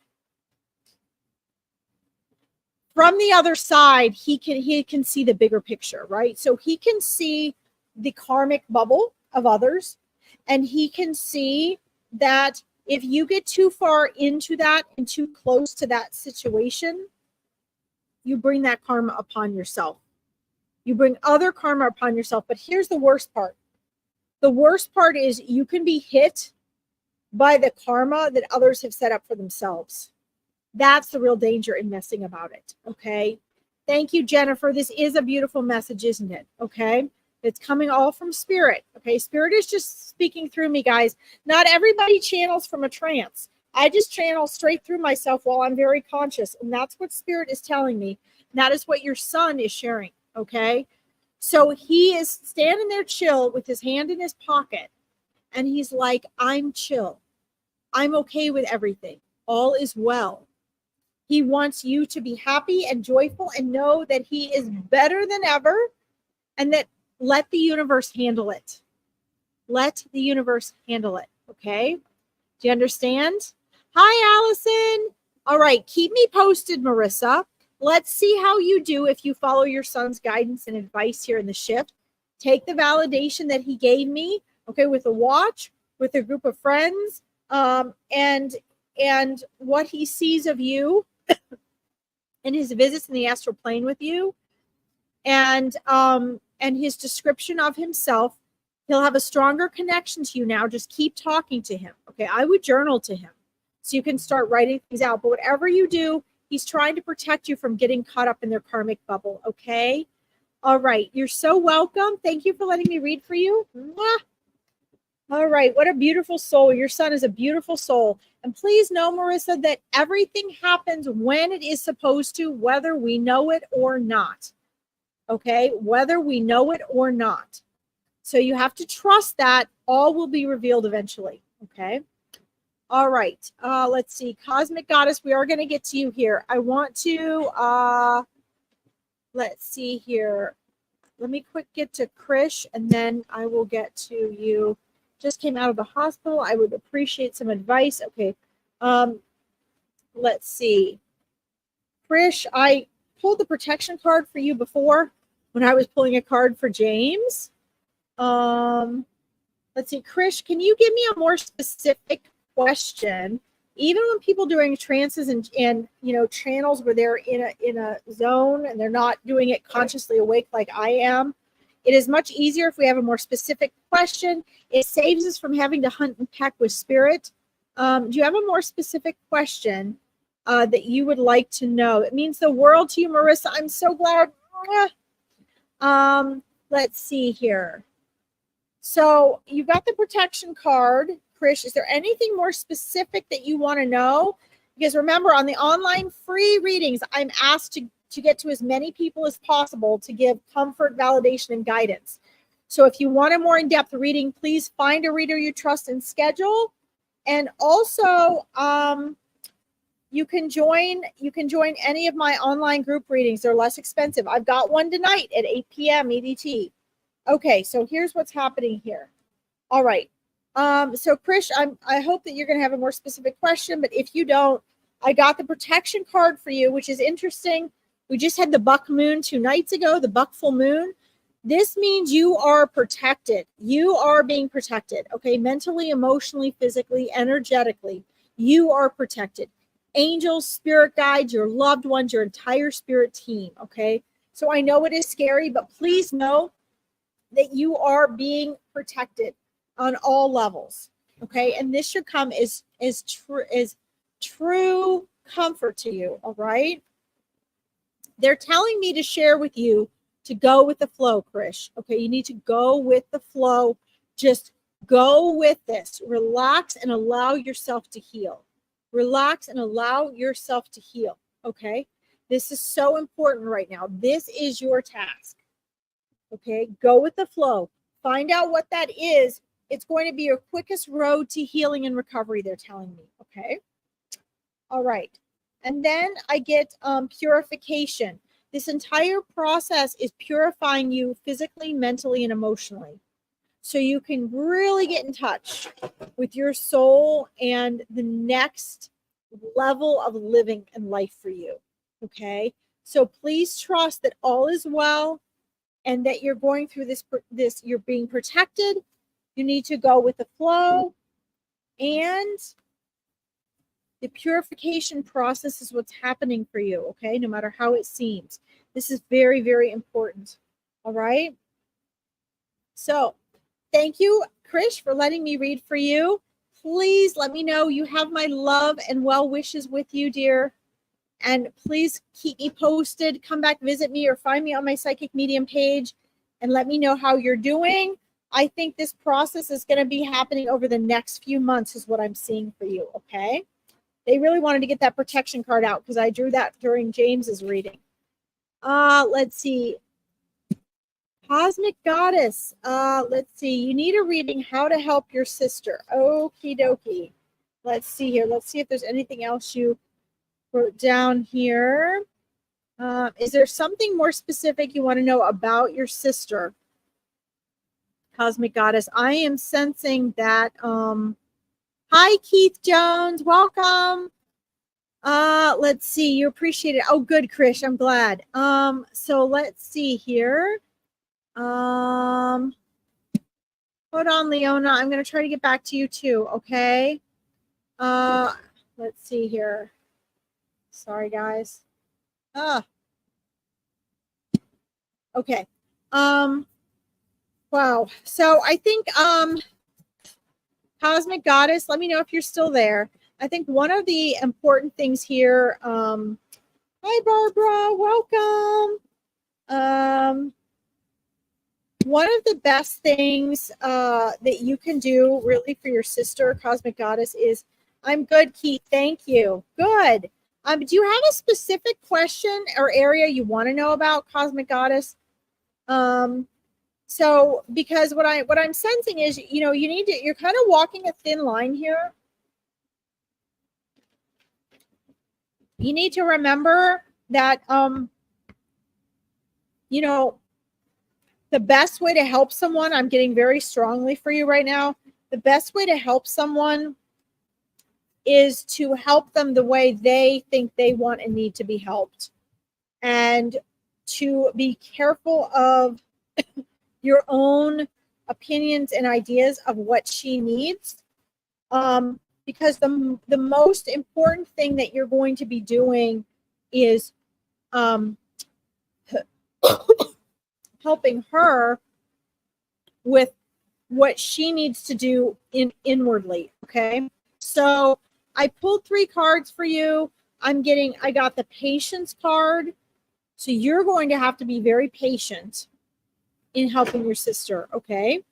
From the other side, he can see the bigger picture, right? So he can see the karmic bubble of others, and he can see that if you get too far into that and too close to that situation, you bring that karma upon yourself. You bring other karma upon yourself. But here's the worst part. The worst part is you can be hit by the karma that others have set up for themselves. That's the real danger in messing about it. Okay. Thank you, Jennifer. This is a beautiful message, isn't it? Okay. It's coming all from spirit. Okay. Spirit is just speaking through me, guys. Not everybody channels from a trance. I just channel straight through myself while I'm very conscious. And that's what spirit is telling me. And that is what your son is sharing. Okay. So he is standing there chill with his hand in his pocket. And he's like, I'm chill. I'm okay with everything. All is well. He wants you to be happy and joyful and know that he is better than ever, and that let the universe handle it. Let the universe handle it. Okay. Do you understand? Hi, Allison. All right. Keep me posted, Marissa. Let's see how you do if you follow your son's guidance and advice here in the shift. Take the validation that he gave me, okay, with a watch, with a group of friends, and what he sees of you in his visits in the astral plane with you, and his description of himself. He'll have a stronger connection to you now. Just keep talking to him. Okay, I would journal to him so you can start writing things out. But whatever you do, he's trying to protect you from getting caught up in their karmic bubble. Okay. All right. You're so welcome. Thank you for letting me read for you. Mwah. All right. What a beautiful soul. Your son is a beautiful soul. And please know, Marissa, that everything happens when it is supposed to, whether we know it or not. Okay. Whether we know it or not. So you have to trust that all will be revealed eventually. Okay. All right. Let's see. Cosmic Goddess, we are going to get to you here. I want to, let's see here. let me quick get to Krish, and then I will get to you. Just came out of the hospital. I would appreciate some advice. Okay. Let's see. Krish, I pulled the protection card for you before when I was pulling a card for James. Let's see. Krish, can you give me a more specific question? Even when people doing trances and channels where they're in a zone and they're not doing it consciously awake like I am, it is much easier if we have a more specific question. It saves us from having to hunt and peck with spirit. Do you have a more specific question that you would like to know? It means the world to you, Marissa. I'm so glad. Let's see here. So you got the protection card, Krish. Is there anything more specific that you want to know? Because remember, on the online free readings, I'm asked to get to as many people as possible to give comfort, validation, and guidance. So if you want a more in-depth reading, please find a reader you trust and schedule. And also, you can join any of my online group readings. They're less expensive. I've got one tonight at 8 p.m. EDT. Okay, so here's what's happening here. All right. So Krish, I hope that you're going to have a more specific question, but if you don't, I got the protection card for you, which is interesting. We just had the buck moon 2 nights ago, the buck full moon. This means you are protected. You are being protected, okay? Mentally, emotionally, physically, energetically, you are protected. Angels, spirit guides, your loved ones, your entire spirit team, okay? So I know it is scary, but please know that you are being protected on all levels, okay? And this should come as true comfort to you, all right? They're telling me to share with you to go with the flow, Krish, okay? You need to go with the flow. Just go with this. Relax and allow yourself to heal. Relax and allow yourself to heal, okay? This is so important right now. This is your task. Okay, go with the flow. Find out what that is. It's going to be your quickest road to healing and recovery, they're telling me. Okay. All right. And then I get purification. This entire process is purifying you physically, mentally, and emotionally. So you can really get in touch with your soul and the next level of living and life for you. Okay. So please trust that all is well, and that you're going through this, you're being protected. You need to go with the flow. And the purification process is what's happening for you, okay? No matter how it seems. This is very, very important. All right? So thank you, Krish, for letting me read for you. Please let me know you have my love and well wishes with you, dear. And please keep me posted. Come back, visit me, or find me on my Psychic Medium page and let me know how you're doing. I think this process is going to be happening over the next few months is what I'm seeing for you, okay? They really wanted to get that protection card out because I drew that during James's reading. Let's see. Cosmic Goddess. Let's see. You need a reading, how to help your sister. Okie dokie. Let's see here. Let's see if there's anything else you wrote down here. Is there something more specific you want to know about your sister, Cosmic Goddess? I am sensing that. Hi, Keith Jones. Welcome. Let's see. You appreciate it. Oh, good, Krish. I'm glad. So let's see here. Hold on, Leona. I'm going to try to get back to you too. Okay. Let's see here. Sorry, guys. Okay. Wow. So I think Cosmic Goddess, let me know if you're still there. I think one of the important things here, hi Barbara, welcome. One of the best things that you can do really for your sister, Cosmic Goddess, is, I'm good, Keith, thank you. Good. Do you have a specific question or area you want to know about, Cosmic Goddess? So because what I'm sensing is, you need to, you're kind of walking a thin line here. You need to remember that, the best way to help someone, I'm getting very strongly for you right now. The best way to help someone is to help them the way they think they want and need to be helped. And to be careful of your own opinions and ideas of what she needs. Because the most important thing that you're going to be doing is helping her with what she needs to do inwardly. Okay. So I pulled 3 cards for you. I got the patience card. So you're going to have to be very patient in helping your sister. Okay.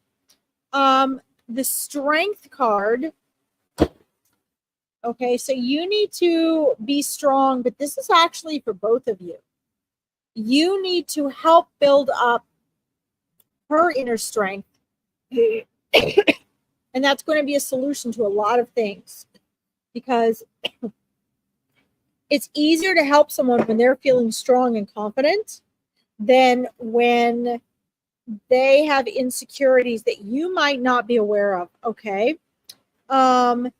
The strength card. Okay. So you need to be strong, but this is actually for both of you. You need to help build up her inner strength. And that's going to be a solution to a lot of things, because it's easier to help someone when they're feeling strong and confident than when they have insecurities that you might not be aware of. Okay. I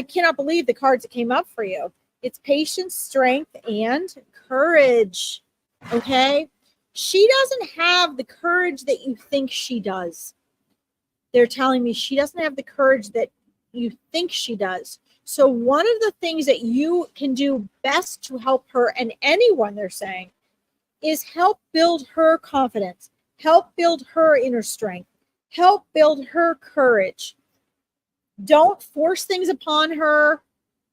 cannot believe the cards that came up for you. It's patience, strength, and courage. Okay. She doesn't have the courage that you think she does. They're telling me she doesn't have the courage that you think she does. So one of the things that you can do best to help her, and anyone, they're saying, is help build her confidence, help build her inner strength, help build her courage. Don't force things upon her.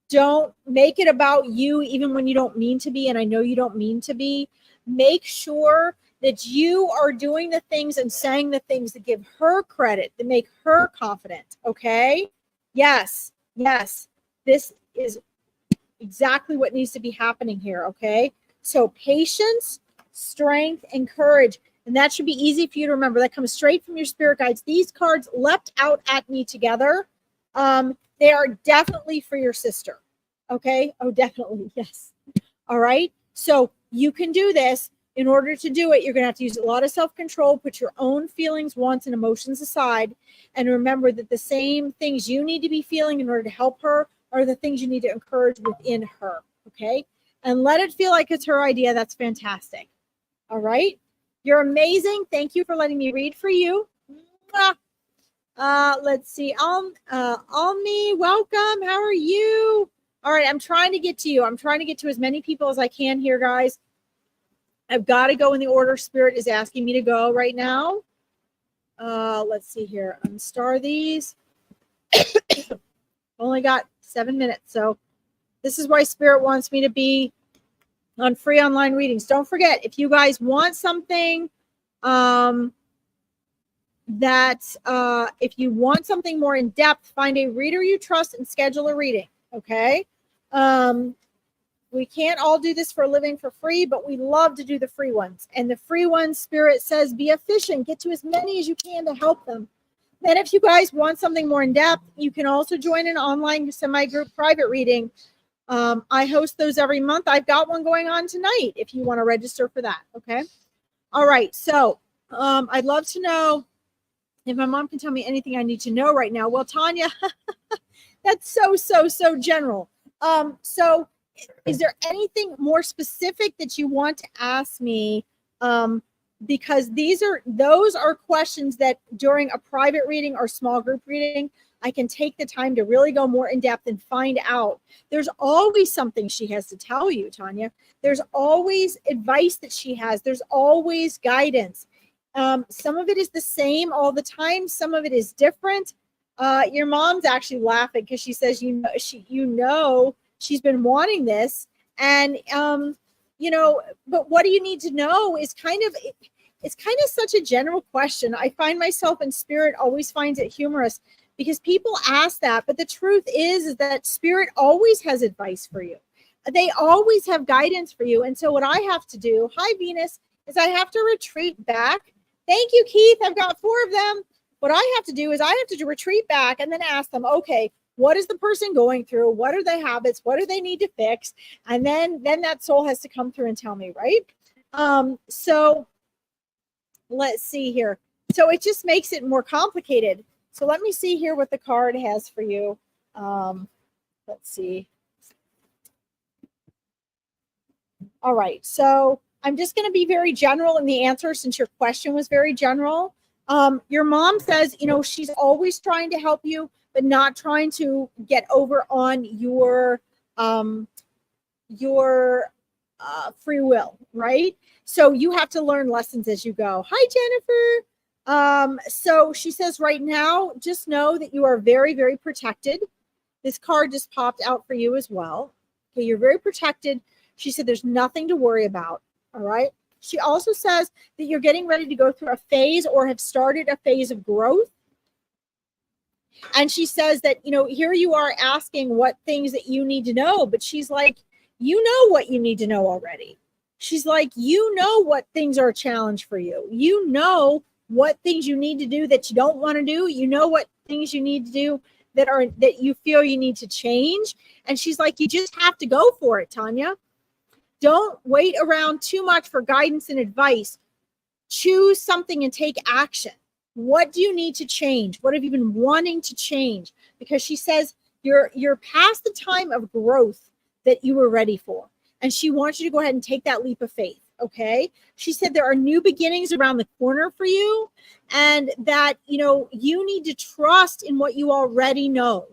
Don't make it about you, even when you don't mean to be. And I know you don't mean to be. Make sure that you are doing the things and saying the things that give her credit, that make her confident. Okay? Yes. Yes. This is exactly what needs to be happening here. Okay? So patience, strength, and courage. And that should be easy for you to remember. That comes straight from your spirit guides. These cards leapt out at me together. They are definitely for your sister. Okay? Oh, definitely. Yes. All right. So you can do this. In order to do it, you're going to have to use a lot of self-control, put your own feelings, wants, and emotions aside, and remember that the same things you need to be feeling in order to help her are the things you need to encourage within her. Okay? And let it feel like it's her idea. That's fantastic. All right? You're amazing. Thank you for letting me read for you. Let's see. Almi, welcome. How are you? All right, I'm trying to get to you. I'm trying to get to as many people as I can here, guys. I've got to go in the order Spirit is asking me to go right now. Let's see here. Unstar these. Only got 7 minutes, so this is why Spirit wants me to be on free online readings. Don't forget, if you guys want something, if you want something more in depth, find a reader you trust and schedule a reading. Okay. We can't all do this for a living for free, but we love to do the free ones. And the free ones, Spirit says, be efficient. Get to as many as you can to help them. Then if you guys want something more in depth, you can also join an online semi-group private reading. I host those every month. I've got one going on tonight if you want to register for that. Okay. All right. So I'd love to know if my mom can tell me anything I need to know right now. Well, Tanya, that's so general. So is there anything more specific that you want to ask me? Because those are questions that during a private reading or small group reading, I can take the time to really go more in depth and find out. There's always something she has to tell you, Tanya. There's always advice that she has. There's always guidance. Some of it is the same all the time. Some of it is different. Your mom's actually laughing because she says, she's been wanting this, and but what do you need to know is it's kind of such a general question. I find myself in Spirit always finds it humorous because people ask that, but the truth is that Spirit always has advice for you. They always have guidance for you. And so what I have to do, hi Venus, is I have to retreat back. Thank you, Keith. I've got 4 of them. What I have to do is I have to retreat back and then ask them, okay, what is the person going through? What are their habits? What do they need to fix? And then that soul has to come through and tell me, right? So let's see here. So it just makes it more complicated. So let me see here what the card has for you. Let's see. All right. So I'm just going to be very general in the answer since your question was very general. Your mom says, you know, she's always trying to help you, but not trying to get over on your free will, right? So you have to learn lessons as you go. Hi, Jennifer. So she says right now, just know that you are very, very protected. This card just popped out for you as well. Okay, you're very protected. She said there's nothing to worry about. All right. She also says that you're getting ready to go through a phase or have started a phase of growth. And she says that, you know, here you are asking what things that you need to know, but she's like, you know what you need to know already. She's like, you know what things are a challenge for you. You know what things you need to do that you don't want to do. You know what things you need to do that you feel you need to change. And she's like, you just have to go for it, Tanya. Don't wait around too much for guidance and advice. Choose something and take action. What do you need to change? What have you been wanting to change? Because she says you're past the time of growth that you were ready for. And she wants you to go ahead and take that leap of faith. Okay. She said there are new beginnings around the corner for you, and that, you know, you need to trust in what you already know.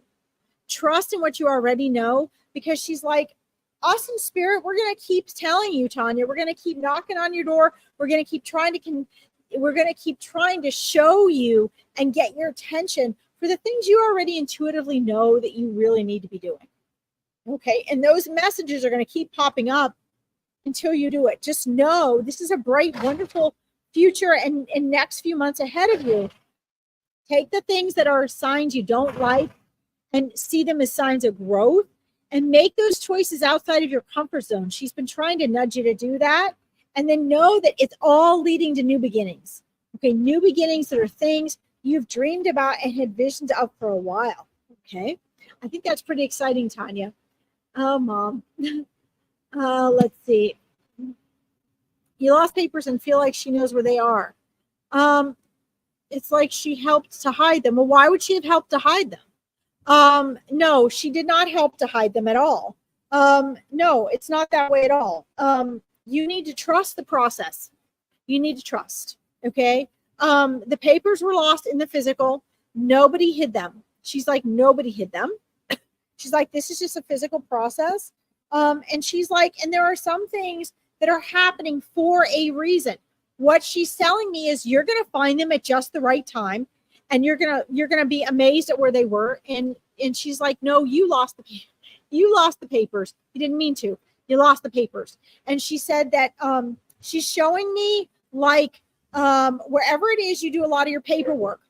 Trust in what you already know, because she's like, us in spirit, we're going to keep telling you, Tanya, we're going to keep knocking on your door. We're going to keep trying to show you and get your attention for the things you already intuitively know that you really need to be doing. Okay. And those messages are going to keep popping up until you do it. Just know this is a bright, wonderful future and next few months ahead of you. Take the things that are signs you don't like and see them as signs of growth, and make those choices outside of your comfort zone. She's been trying to nudge you to do that. And then know that it's all leading to new beginnings. Okay, new beginnings that are things you've dreamed about and had visions of for a while. Okay, I think that's pretty exciting, Tanya. Oh, Mom. Let's see. You lost papers and feel like she knows where they are. It's like she helped to hide them. Well, why would she have helped to hide them? No, she did not help to hide them at all. No, it's not that way at all. You need to trust the process. You need to trust. Okay. The papers were lost in the physical. Nobody hid them. She's like, nobody hid them. She's like, this is just a physical process. And she's like, and there are some things that are happening for a reason. What she's telling me is you're going to find them at just the right time. And you're gonna be amazed at where they were. And she's like, no, you lost the papers. You didn't mean to. You lost the papers. And she said that she's showing me like wherever it is you do a lot of your paperwork.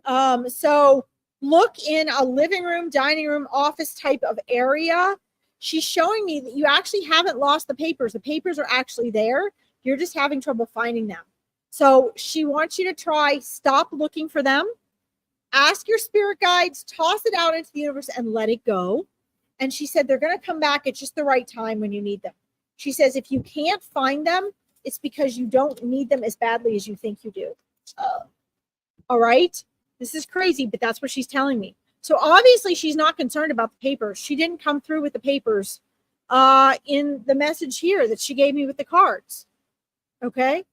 So look in a living room, dining room, office type of area. She's showing me that you actually haven't lost the papers. The papers are actually there. You're just having trouble finding them. So she wants you to stop looking for them, ask your spirit guides, toss it out into the universe and let it go. And she said, they're going to come back at just the right time when you need them. She says, if you can't find them, it's because you don't need them as badly as you think you do. All right. This is crazy, but that's what she's telling me. So obviously she's not concerned about the papers. She didn't come through with the papers in the message here that she gave me with the cards. Okay.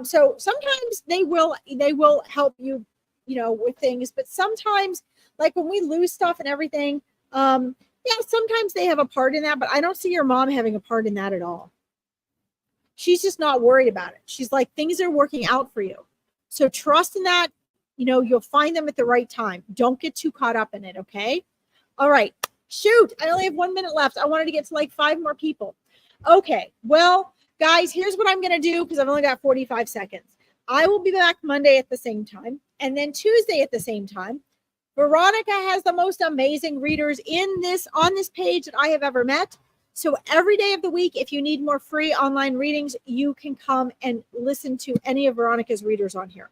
So sometimes they will help you, you know, with things, but sometimes like when we lose stuff and everything, yeah, sometimes they have a part in that, but I don't see your mom having a part in that at all. She's just not worried about it. She's like, things are working out for you. So trust in that, you know, you'll find them at the right time. Don't get too caught up in it. Okay. All right. Shoot. I only have 1 minute left. I wanted to get to like 5 more people. Okay. Well, guys, here's what I'm going to do because I've only got 45 seconds. I will be back Monday at the same time and then Tuesday at the same time. Veronica has the most amazing readers on this page that I have ever met. So every day of the week, if you need more free online readings, you can come and listen to any of Veronica's readers on here.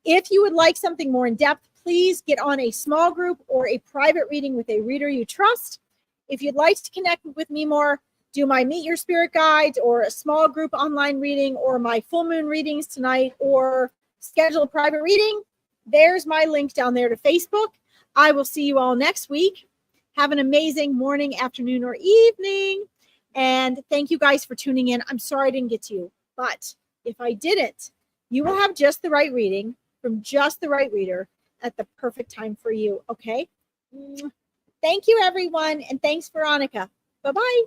If you would like something more in depth, please get on a small group or a private reading with a reader you trust. If you'd like to connect with me more, do my Meet Your Spirit guides or a small group online reading or my full moon readings tonight or schedule a private reading, there's my link down there to Facebook. I will see you all next week. Have an amazing morning, afternoon, or evening. And thank you guys for tuning in. I'm sorry I didn't get to you, but if I didn't, you will have just the right reading from just the right reader at the perfect time for you. Okay. Thank you, everyone. And thanks, Veronica. Bye-bye.